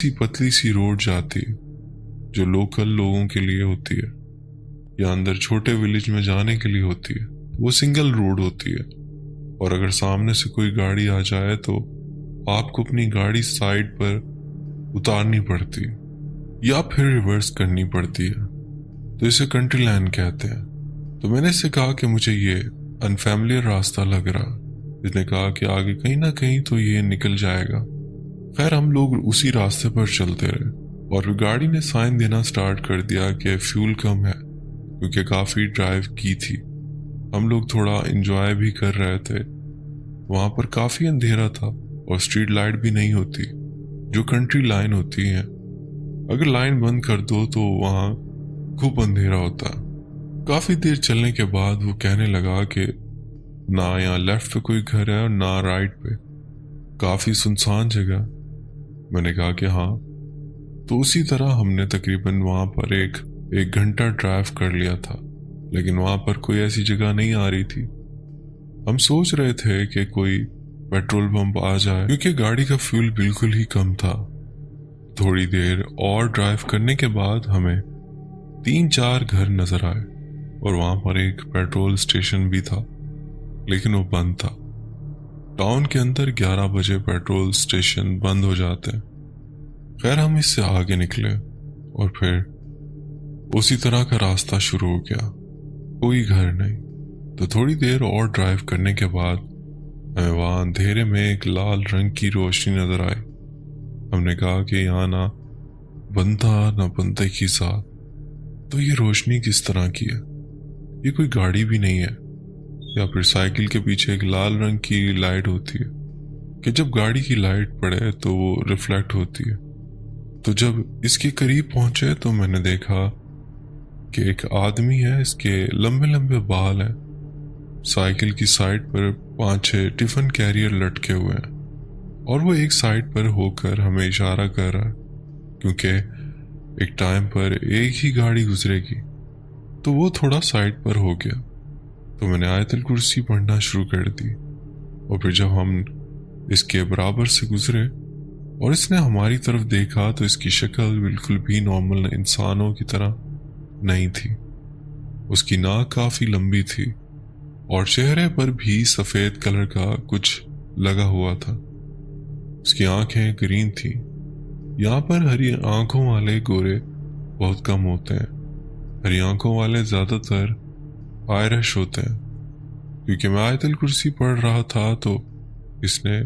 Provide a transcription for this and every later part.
सी पतली सी रोड जाती है जो लोकल लोगों के लिए होती है या अंदर छोटे विलेज में जाने के लिए होती है। वो सिंगल रोड होती है और अगर सामने से कोई गाड़ी आ जाए तो आपको अपनी गाड़ी साइड पर उतारनी पड़ती है या फिर रिवर्स करनी पड़ती है। तो इसे कंट्री लाइन कहते हैं। तो मैंने इससे कहा कि मुझे ये अनफैमिलियर रास्ता लग रहा। इसने कहा कि आगे कहीं ना कहीं तो ये निकल जाएगा। खैर हम लोग उसी रास्ते पर चलते रहे और फिर गाड़ी ने साइन देना स्टार्ट कर दिया कि फ्यूल कम है, क्योंकि काफ़ी ड्राइव की थी। हम लोग थोड़ा एंजॉय भी कर रहे थे। वहाँ पर काफ़ी अंधेरा था और स्ट्रीट लाइट भी नहीं होती जो कंट्री लाइन होती है। अगर लाइन बंद कर दो तो वहाँ खूब अंधेरा होता। काफ़ी देर चलने के बाद वो कहने लगा कि ना यहाँ लेफ्ट पे कोई घर है और ना राइट पे, काफ़ी सुनसान जगह। मैंने कहा कि हाँ। तो उसी तरह हमने तकरीबन वहाँ पर एक घंटा ड्राइव कर लिया था, लेकिन वहाँ पर कोई ऐसी जगह नहीं आ रही थी। हम सोच रहे थे कि कोई पेट्रोल पंप आ जाए, क्योंकि गाड़ी का फ्यूल बिल्कुल ही कम था। थोड़ी देर और ड्राइव करने के बाद हमें 3-4 घर नजर आए और वहाँ पर एक पेट्रोल स्टेशन भी था, लेकिन वो बंद था। टाउन के अंदर 11 बजे पेट्रोल स्टेशन बंद हो जाते हैं। खैर हम इससे आगे निकले और फिर उसी तरह का रास्ता शुरू हो गया। कोई घर नहीं। तो थोड़ी देर और ड्राइव करने के बाद हमें वहाँ अंधेरे में एक लाल रंग की रोशनी नजर आई। हमने कहा कि यहाँ ना बंदा ना बंदे की साथ। तो ये रोशनी किस तरह की है? ये कोई गाड़ी भी नहीं है, या फिर साइकिल के पीछे एक लाल रंग की लाइट होती है कि जब गाड़ी की लाइट पड़े तो वो रिफ्लेक्ट होती है। तो जब इसके करीब पहुंचे तो मैंने देखा कि एक आदमी है, इसके लंबे लंबे बाल हैं, साइकिल की साइड पर 5-6 टिफिन कैरियर लटके हुए हैं और वो एक साइड पर होकर हमें इशारा कर रहा है, क्योंकि एक टाइम पर एक ही गाड़ी गुजरेगी। तो वो थोड़ा साइड पर हो गया। तो मैंने आयतल कुर्सी पढ़ना शुरू कर दी और फिर जब हम इसके बराबर से गुजरे और इसने हमारी तरफ देखा तो इसकी शक्ल बिल्कुल भी नॉर्मल इंसानों की तरह नहीं थी। उसकी नाक काफ़ी लंबी थी और चेहरे पर भी सफ़ेद कलर का कुछ लगा हुआ था। उसकी आंखें ग्रीन थी। यहाँ पर हरी आंखों वाले गोरे बहुत कम होते हैं। हरी आंखों वाले ज़्यादातर आयरिश होते हैं। क्योंकि मैं आयतल कुर्सी पढ़ रहा था तो इसने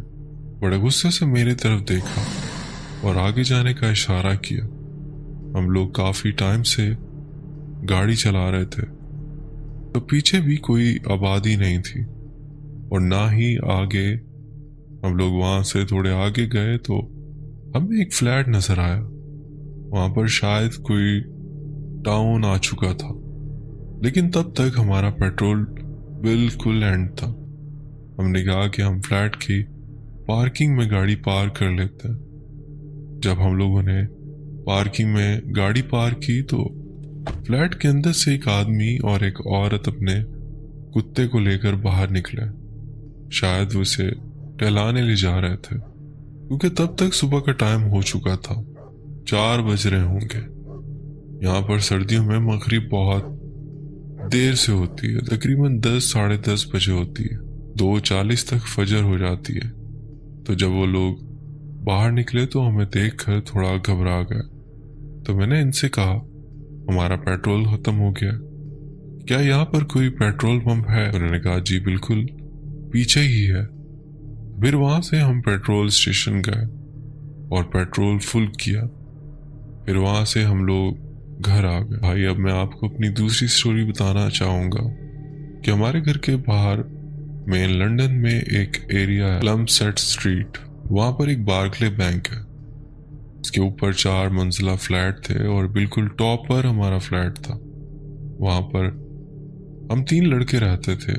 बड़े गुस्से से मेरी तरफ देखा और आगे जाने का इशारा किया। हम लोग काफ़ी टाइम से गाड़ी चला रहे थे, तो पीछे भी कोई आबादी नहीं थी और ना ही आगे। हम लोग वहाँ से थोड़े आगे गए तो हमें एक फ्लैट नज़र आया। वहाँ पर शायद कोई टाउन आ चुका था, लेकिन तब तक हमारा पेट्रोल बिल्कुल एंड था। हमने कहा कि हम फ्लैट की पार्किंग में गाड़ी पार्क कर लेते हैं। जब हम लोगों ने पार्किंग में गाड़ी पार्क की तो फ्लैट के अंदर से एक आदमी और एक औरत अपने कुत्ते को लेकर बाहर निकले। शायद वो उसे टहलाने ले जा रहे थे, क्योंकि तब तक सुबह का टाइम हो चुका था, 4 बज रहे होंगे। यहाँ पर सर्दियों में मगरिब बहुत देर से होती है, तकरीबन 10-10:30 बजे होती है। 2:40 तक फजर हो जाती है। तो जब वो लोग बाहर निकले तो हमें देखकर थोड़ा घबरा गए। तो मैंने इनसे कहा हमारा पेट्रोल खत्म हो गया, क्या यहाँ पर कोई पेट्रोल पंप है? उन्होंने कहा जी बिल्कुल पीछे ही है। फिर वहां से हम पेट्रोल स्टेशन गए और पेट्रोल फुल किया। फिर वहां से हम लोग घर आ गए। भाई अब मैं आपको अपनी दूसरी स्टोरी बताना चाहूँगा कि हमारे घर के बाहर मेन लंदन में एक एरिया है, प्लमसेट स्ट्रीट। वहाँ पर एक बार्कले बैंक है। इसके ऊपर 4 मंजिला फ्लैट थे और बिल्कुल टॉप पर हमारा फ्लैट था। वहाँ पर हम 3 लड़के रहते थे,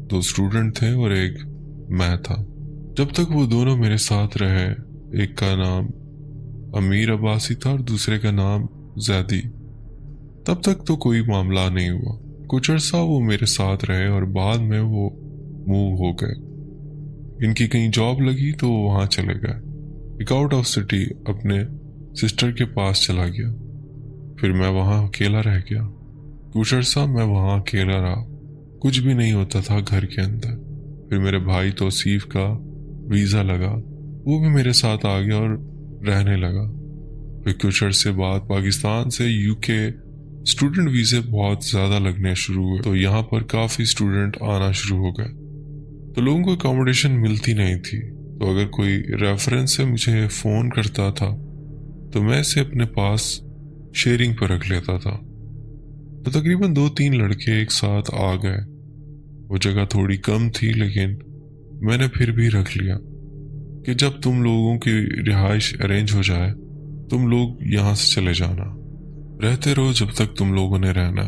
2 स्टूडेंट थे और एक मैं था। जब तक वो दोनों मेरे साथ रहे, एक का नाम अमीर अब्बासी था और दूसरे का नाम जैदी, तब तक तो कोई मामला नहीं हुआ। कुछ अर्सा वो मेरे साथ रहे और बाद में वो मूव हो गए। इनकी कहीं जॉब लगी तो वो वहाँ चले गए, एक आउट ऑफ सिटी अपने सिस्टर के पास चला गया। फिर मैं वहाँ अकेला रह गया। कुछ अर्सा मैं वहाँ अकेला रहा, कुछ भी नहीं होता था घर के अंदर। फिर मेरे भाई तौसीफ का वीज़ा लगा, वो भी मेरे साथ आ गया और रहने लगा। फिर कुछ अर्से बाद पाकिस्तान से यूके स्टूडेंट वीज़े बहुत ज़्यादा लगने शुरू हुए, तो यहाँ पर काफ़ी स्टूडेंट आना शुरू हो गए। तो लोगों को अकोमोडेशन मिलती नहीं थी, तो अगर कोई रेफरेंस से मुझे फ़ोन करता था तो मैं इसे अपने पास शेयरिंग पर रख लेता था। तो तकरीबन 2-3 लड़के एक साथ आ गए। वो जगह थोड़ी कम थी, लेकिन मैंने फिर भी रख लिया कि जब तुम लोगों की रिहाइश अरेंज हो जाए तुम लोग यहाँ से चले जाना, रहते रहो जब तक तुम लोगों ने रहना,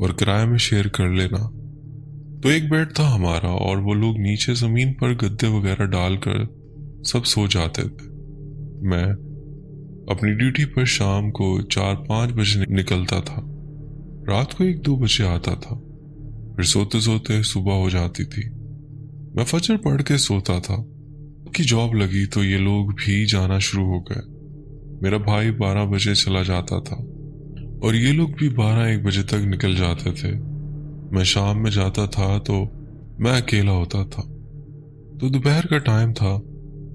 और किराए में शेयर कर लेना। तो एक बेड था हमारा और वो लोग नीचे ज़मीन पर गद्दे वगैरह डालकर सब सो जाते थे। मैं अपनी ड्यूटी पर शाम को 4-5 बजे निकलता था, रात को 1-2 बजे आता था। फिर सोते सोते सुबह हो जाती थी। मैं फजर पढ़ के सोता था कि जॉब लगी तो ये लोग भी जाना शुरू हो गए। मेरा भाई 12 बजे चला जाता था और ये लोग भी 12-1 बजे तक निकल जाते थे। मैं शाम में जाता था तो मैं अकेला होता था। तो दोपहर का टाइम था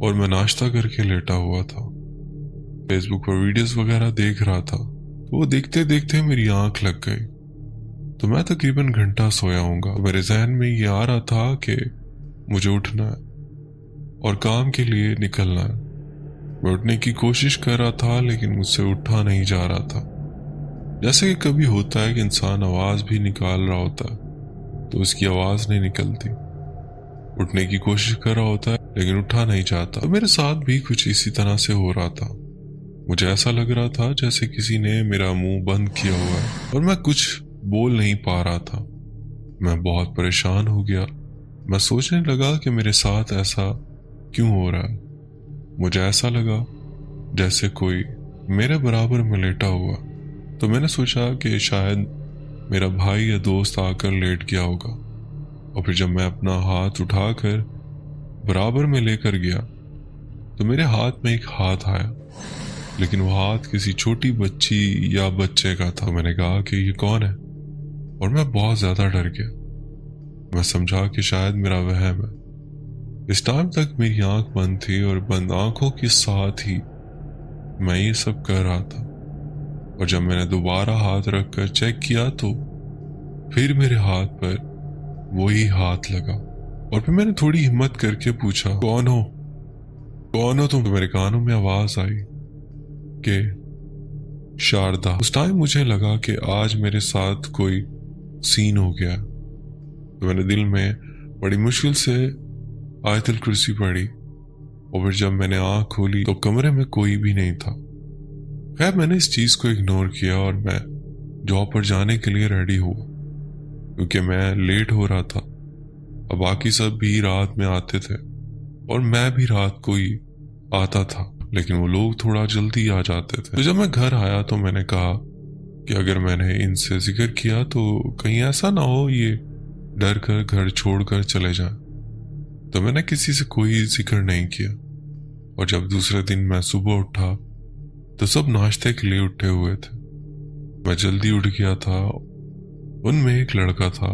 और मैं नाश्ता करके लेटा हुआ था, फेसबुक पर वीडियोस वगैरह देख रहा था। तो वो देखते देखते मेरी आंख लग गई। तो मैं तकरीबन घंटा सोया हूँगा। मेरे जहन में ये आ रहा था कि मुझे उठना है और काम के लिए निकलना है। मैं उठने की कोशिश कर रहा था लेकिन मुझसे उठा नहीं जा रहा था। जैसे कि कभी होता है कि इंसान आवाज़ भी निकाल रहा होता है तो उसकी आवाज़ नहीं निकलती। उठने की कोशिश कर रहा होता है लेकिन उठा नहीं जाता। तो मेरे साथ भी कुछ इसी तरह से हो रहा था। मुझे ऐसा लग रहा था जैसे किसी ने मेरा मुंह बंद किया हुआ है और मैं कुछ बोल नहीं पा रहा था। मैं बहुत परेशान हो गया। मैं सोचने लगा कि मेरे साथ ऐसा क्यों हो रहा है। मुझे ऐसा लगा जैसे कोई मेरे बराबर में लेटा हुआ। तो मैंने सोचा कि शायद मेरा भाई या दोस्त आकर लेट गया होगा। और फिर जब मैं अपना हाथ उठाकर बराबर में लेकर गया तो मेरे हाथ में एक हाथ आया, लेकिन वो हाथ किसी छोटी बच्ची या बच्चे का था। मैंने कहा कि ये कौन है, और मैं बहुत ज़्यादा डर गया। मैं समझा कि शायद मेरा वहम है। इस टाइम तक मेरी आंख बंद थी और बंद आंखों के साथ ही मैं ये सब कर रहा था। और जब मैंने दोबारा हाथ रखकर चेक किया तो फिर मेरे हाथ पर वही हाथ लगा। और फिर मैंने थोड़ी हिम्मत करके पूछा, कौन हो, कौन हो तुम? तो मेरे कानों में आवाज आई कि शारदा। उस टाइम मुझे लगा कि आज मेरे साथ कोई सीन हो गया। तो मैंने दिल में बड़ी मुश्किल से आयतुल कुर्सी पढ़ी और फिर जब मैंने आंख खोली तो कमरे में कोई भी नहीं था। खैर मैंने इस चीज को इग्नोर किया और मैं जॉब पर जाने के लिए रेडी हुआ, क्योंकि मैं लेट हो रहा था। अब बाकी सब भी रात में आते थे और मैं भी रात को ही आता था, लेकिन वो लोग थोड़ा जल्दी आ जाते थे। तो जब मैं घर आया तो मैंने कहा कि अगर मैंने इनसे जिक्र किया तो कहीं ऐसा ना हो ये डर कर घर छोड़कर चले जाएं। तो मैंने किसी से कोई जिक्र नहीं किया। और जब दूसरे दिन मैं सुबह उठा तो सब नाश्ते के लिए उठे हुए थे। मैं जल्दी उठ गया था। उनमें एक लड़का था,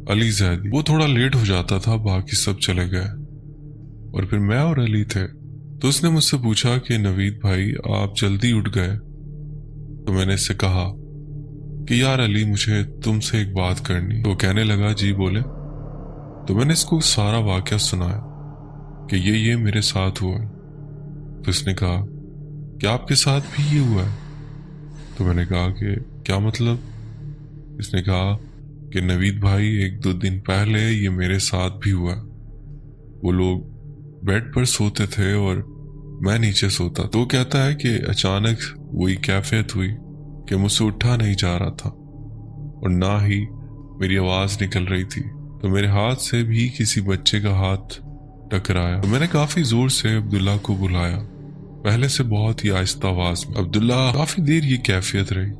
अली जैदी। वो थोड़ा लेट हो जाता था, बाकी सब चले गए और फिर मैं और अली थे। तो उसने मुझसे पूछा कि नवीद भाई आप जल्दी उठ गए। तो मैंने इससे कहा कि यार अली मुझे तुमसे एक बात करनी। तो कहने लगा जी बोले। तो मैंने इसको सारा वाकया सुनाया कि ये मेरे साथ हुआ है। तो इसने कहा कि आपके साथ भी ये हुआ है? तो मैंने कहा कि क्या मतलब? इसने कहा कि नवीद भाई 1-2 दिन पहले ये मेरे साथ भी हुआ। वो लोग बेड पर सोते थे और मैं नीचे सोता। तो कहता है कि अचानक वही कैफियत हुई कि मुझसे उठा नहीं जा रहा था और ना ही मेरी आवाज निकल रही थी। तो मेरे हाथ से भी किसी बच्चे का हाथ टकराया। तो मैंने काफी जोर से अब्दुल्ला को बुलाया, पहले से बहुत ही आहिस्ता आवाज में। अब्दुल्ला। काफी देर ये कैफियत रही।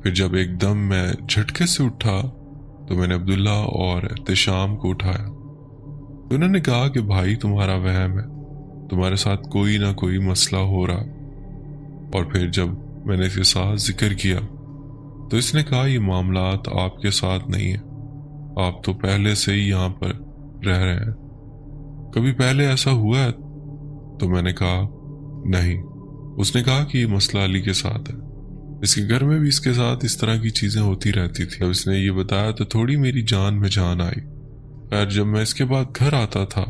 फिर जब एकदम मैं झटके से उठा तो मैंने अब्दुल्ला और एहतशाम को उठाया। तो उन्होंने कहा कि भाई तुम्हारा वहम है, तुम्हारे साथ कोई ना कोई मसला हो रहा। اور پھر جب میں نے اس کے ساتھ ذکر کیا تو اس نے کہا یہ معاملات آپ کے ساتھ نہیں ہیں، آپ تو پہلے سے ہی یہاں پر رہ رہے ہیں، کبھی پہلے ایسا ہوا ہے؟ تو میں نے کہا نہیں۔ اس نے کہا کہ یہ مسئلہ علی کے ساتھ ہے، اس کے گھر میں بھی اس کے ساتھ اس طرح کی چیزیں ہوتی رہتی تھی۔ جب اس نے یہ بتایا تو تھوڑی میری جان میں جان آئی۔ خیر جب میں اس کے بعد گھر آتا تھا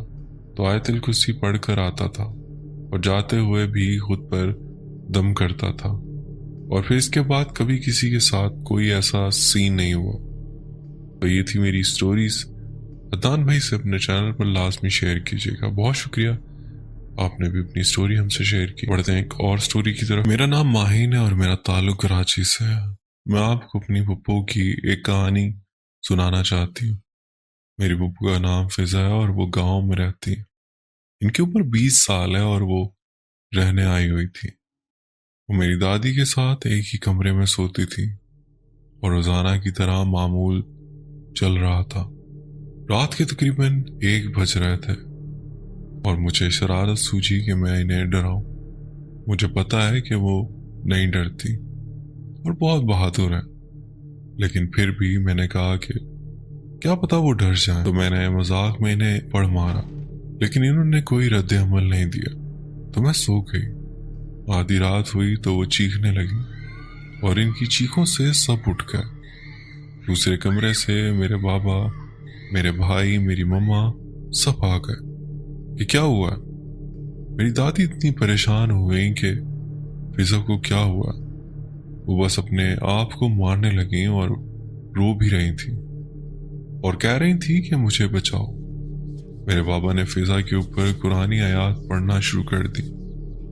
تو آیت الکرسی پڑھ کر آتا تھا اور جاتے ہوئے بھی خود پر دم کرتا تھا، اور پھر اس کے بعد کبھی کسی کے ساتھ کوئی ایسا سین نہیں ہوا۔ تو یہ تھی میری سٹوریز۔ عدنان بھائی سے اپنے چینل پر لازمی شیئر کیجیے گا۔ بہت شکریہ، آپ نے بھی اپنی سٹوری ہم سے شیئر کی۔ بڑھتے ہیں ایک اور سٹوری کی طرف۔ میرا نام ماہین ہے اور میرا تعلق کراچی سے ہے۔ میں آپ کو اپنی پھپھو کی ایک کہانی سنانا چاہتی ہوں۔ میری پھپھو کا نام فضا ہے اور وہ گاؤں میں رہتی ہیں۔ ان کی عمر 20 سال ہے اور وہ رہنے آئی ہوئی تھی۔ وہ میری دادی کے ساتھ ایک ہی کمرے میں سوتی تھی اور روزانہ کی طرح معمول چل رہا تھا۔ رات کے تقریباً 1 بج رہے تھے اور مجھے شرارت سوچی کہ میں انہیں ڈراؤں۔ مجھے پتا ہے کہ وہ نہیں ڈرتی اور بہت بہادر ہے، لیکن پھر بھی میں نے کہا کہ کیا پتا وہ ڈر جائیں۔ تو میں نے مذاق میں انہیں پڑ مارا، لیکن انہوں نے کوئی رد عمل نہیں دیا تو میں سو گئی۔ آدھی رات ہوئی تو وہ چیخنے لگی اور ان کی چیخوں سے سب اٹھ گئے۔ دوسرے کمرے سے میرے بابا، میرے بھائی، میری مما سب آ گئے کہ کیا ہوا ہے؟ میری دادی اتنی پریشان ہو گئی کہ فضا کو کیا ہوا۔ وہ بس اپنے آپ کو مارنے لگیں اور رو بھی رہی تھی اور کہہ رہی تھی کہ مجھے بچاؤ۔ میرے بابا نے فضا کے اوپر قرآنی آیات پڑھنا شروع کر دی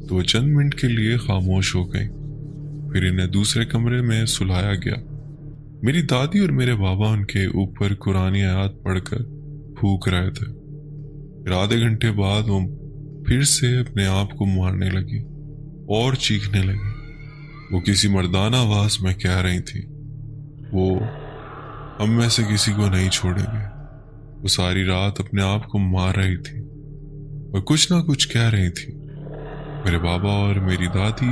تو وہ چند منٹ کے لیے خاموش ہو گئی۔ پھر انہیں دوسرے کمرے میں سلایا گیا۔ میری دادی اور میرے بابا ان کے اوپر قرآنی آیات پڑھ کر پھونک رہے تھے۔ پھر آدھے گھنٹے بعد وہ پھر سے اپنے آپ کو مارنے لگی اور چیخنے لگی۔ وہ کسی مردانہ آواز میں کہہ رہی تھی، وہ ہم میں سے کسی کو نہیں چھوڑیں گے۔ وہ ساری رات اپنے آپ کو مار رہی تھی اور کچھ نہ کچھ کہہ رہی تھی۔ میرے بابا اور میری دادی